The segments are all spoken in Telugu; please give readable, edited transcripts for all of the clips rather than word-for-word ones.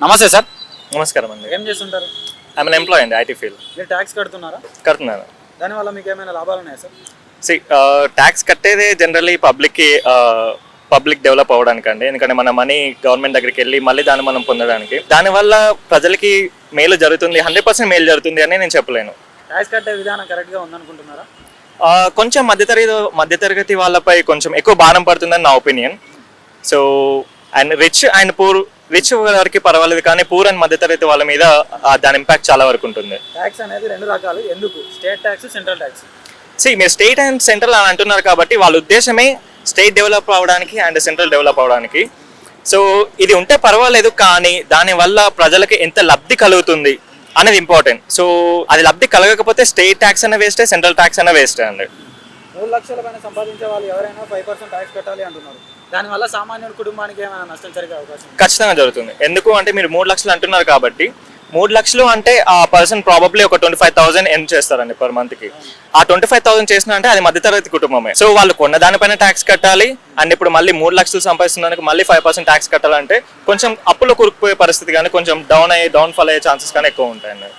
నమస్తే సార్. నమస్కారం అండి. ఏం చేస్తుంటారు? ఐఎమ్ ఎన్ ఎంప్లాయ్ అండి, ఐటీ ఫీల్డ్. మీరు ట్యాక్స్ కడుతున్నారా? కడుతున్నాను. దానివల్ల మీకు ఏమైనా లాభాలు ఉన్నాయా సార్? ట్యాక్స్ కట్టేదే జనరల్లీ పబ్లిక్ డెవలప్ అవ్వడానికి అండి. ఎందుకంటే మన మనీ గవర్నమెంట్ దగ్గరికి వెళ్ళి మళ్ళీ దాన్ని మనం పొందడానికి, దానివల్ల ప్రజలకి మేలు జరుగుతుంది, 100% మేలు జరుగుతుంది అని నేను చెప్పలేను. ట్యాక్స్ కట్టే విధానం కరెక్ట్గా ఉందనుకుంటున్నారా? కొంచెం మధ్యతరగతి వాళ్ళపై కొంచెం ఎక్కువ భారం పడుతుందని నా ఒపీనియన్. సో అండ్ రిచ్ వారికి పర్వాలేదు, కానీ పూర్ అండ్ మధ్యతరగతి వాళ్ళ మీద దాని ఇంపాక్ట్ చాలా వరకు ఉంటుంది. ట్యాక్స్ అనేది రెండు రకాలు, ఎందుకు? State tax, central tax. మీరు స్టేట్ అండ్ సెంట్రల్ అని అంటున్నారు కాబట్టి వాళ్ళ ఉద్దేశమే స్టేట్ డెవలప్ అవ్వడానికి అండ్ సెంట్రల్ డెవలప్ అవ్వడానికి. సో ఇది ఉంటే పర్వాలేదు, కానీ దానివల్ల ప్రజలకి ఎంత లబ్ధి కలుగుతుంది అనేది ఇంపార్టెంట్. సో అది లబ్ధి కలగకపోతే స్టేట్ ట్యాక్స్ అన్న వేస్టే, సెంట్రల్ ట్యాక్స్ అన్న వేస్టే అండి. 3 లక్షల పైన సంపాదించే వాళ్ళు ఎవరైనా 5% ట్యాక్స్ కట్టాలి అంటున్నారు. దానివల్ల సామాన్యుడి కుటుంబానికి ఏమైనా నష్టం జరిగే అవకాశం? ఖచ్చితంగా జరుగుతుంది. ఎందుకు అంటే మీరు 3 లక్షలు అంటున్నారు కాబట్టి, 3 లక్షలు అంటే ఆ పర్సన్ ప్రాబబ్లీ ఒక 25,000 ఎర్న్ చేస్తారండి పర్ మంత్కి. ఆ 25,000 చేసిన అంటే అది మధ్యతరగతి కుటుంబమే. సో వాళ్ళు కొన్న దానిపైన ట్యాక్స్ కట్టాలి, అండ్ ఇప్పుడు మళ్ళీ 3 లక్షలు సంపాదిస్తున్నందుకు మళ్ళీ 5% ట్యాక్స్ కట్టాలంటే కొంచెం అప్పులో కూరుకుపోయే పరిస్థితి కానీ, కొంచెం డౌన్ఫాల్ అయ్యే ఛాన్సెస్ కానీ ఎక్కువ ఉంటాయండి.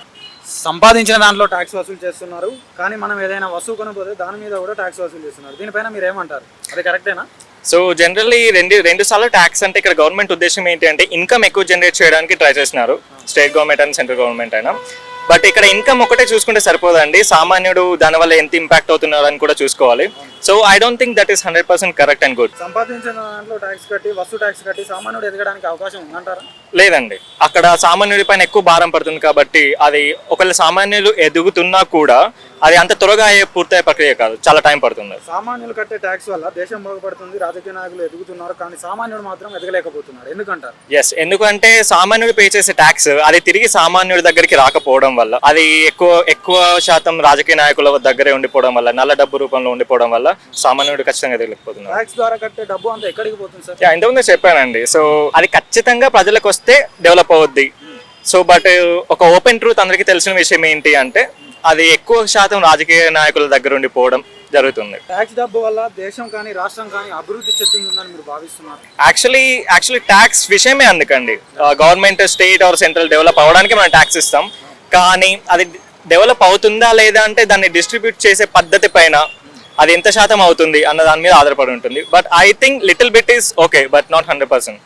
సంపాదించిన దాంట్లో ట్యాక్స్ వసూలు చేస్తున్నారు, కానీ మనం ఏదైనా వస్తువు కొనకపోతే దాని మీద కూడా ట్యాక్స్ వసూలు చేస్తున్నారు. దీనిపైన మీరు ఏమంటారు? అది కరెక్టేనా? సో జనరల్లీ రెండు సార్లు ట్యాక్స్ అంటే ఇక్కడ గవర్నమెంట్ ఉద్దేశం ఏంటి అంటే ఇన్కమ్ ఎక్కువ జనరేట్ చేయడానికి ట్రై చేస్తున్నారు, state government and central government అయినా. బట్ ఇక్కడ ఇన్కమ్ ఒకటే చూసుకుంటే సరిపోదండి, సామాన్యుడు దానివల్ల ఎంత ఇంపాక్ట్ అవుతున్నారు అని కూడా చూసుకోవాలి. So I don't think that is 100% correct and good. సంపాదించిన దాంట్లో ట్యాక్స్ కట్టి, వస్తు ట్యాక్స్ కట్టి సామాన్యుడు ఎదగడానికి అవకాశం ఉందంటారా? లేదండి, అక్కడ సామాన్యుడి పైన ఎక్కువ భారం పడుతుంది కాబట్టి అది ఒకవేళ సామాన్యులు ఎదుగుతున్నా కూడా అది అంత త్వరగా పూర్తయ్యే ప్రక్రియ కాదు, చాలా టైం పడుతుంది. సామాన్యులు కట్టే ట్యాక్స్ వల్ల దేశం బాగుపడుతుంది, రాజకీయ నాయకులు ఎదుగుతున్నారు, కానీ సామాన్యుడు మాత్రం ఎదగలేకపోతున్నాడు. ఎందుకంటారు? ఎందుకంటే సామాన్యుడు పే చేసే ట్యాక్స్ అది తిరిగి సామాన్యుడి దగ్గరికి రాకపోవడం వల్ల, అది ఎక్కువ శాతం రాజకీయ నాయకుల దగ్గరే ఉండిపోవడం వల్ల, నల్ల డబ్బు రూపంలో ఉండిపోవడం వల్ల సామాన్యుడు ఖచ్చితంగా ఎదగలేకపోతున్నారు. ట్యాక్స్ ద్వారా కట్టే డబ్బు అంతా ఎక్కడికి పోతుంది సార్? ఇంతకుముందే చెప్పానండి. సో అది ఖచ్చితంగా ప్రజలకు వస్తే డెవలప్ అవుద్ది. సో బట్ ఒక ఓపెన్ ట్రూత్ అందరికీ తెలిసిన విషయం ఏంటి అంటే అది ఎక్కువ శాతం రాజకీయ నాయకుల దగ్గర ఉండిపోవడం జరుగుతుంది. ట్యాక్స్ డబ్బు వల్ల దేశం కానీ రాష్ట్రం కానీ అభివృద్ధి చెందుతుందని మీరు భావిస్తున్నారు? యాక్చువల్లీ ట్యాక్స్ విషయమే అందుకండి. Government state or central develop అవ్వడానికి మనం ట్యాక్స్ ఇస్తాం, కానీ అది డెవలప్ అవుతుందా లేదా అంటే దాన్ని డిస్ట్రిబ్యూట్ చేసే పద్ధతి పైన అది ఎంత శాతం అవుతుంది అన్న దాని మీద ఆధారపడి ఉంటుంది. But I think little bit is okay, but not 100%.